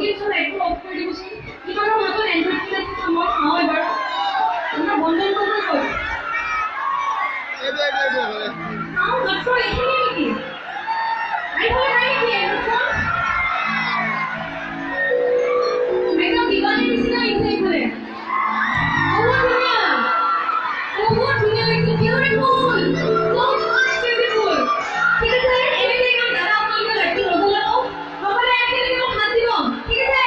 Audience হলো একটু of করে দিবচোন কিমানৰ মতন এন্টাৰটেইনমেন্ট মই খাওঁ এবাৰ আমরা বন্ধন করব কই খাওঁ মাত্ৰ এইখিনি নেকি আই বলে নাই কি একদম দিৱালী নিচিনা লাগিছে এইফালে বহুত ধুনীয়া লাগিছে বিউটিফুল so much beautiful ঠিক আছে এনিথিং আমি দাদা আপোনালোকে লাগি ৰ'ব লাগো নহ'লে একেলগে মোক হাত দিব ঠিক আছে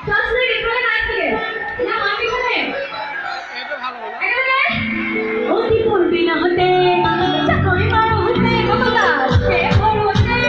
ট্ৰান্সলেট এইফালে নাই চাগে না মাতি ফালে এইটো ভাল হ'ব একেলগে অতি পূৰ্বি নহতে চাকৰি মাৰো হতে কতলা সে হৰতে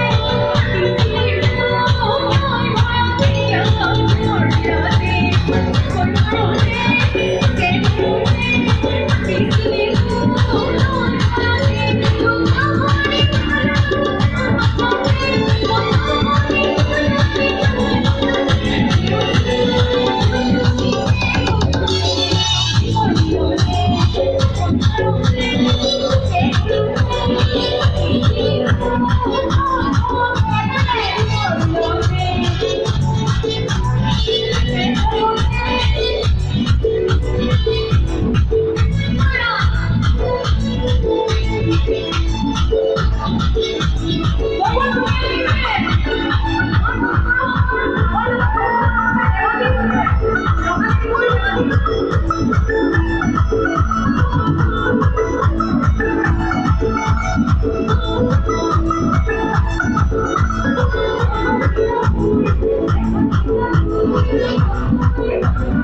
Thank you.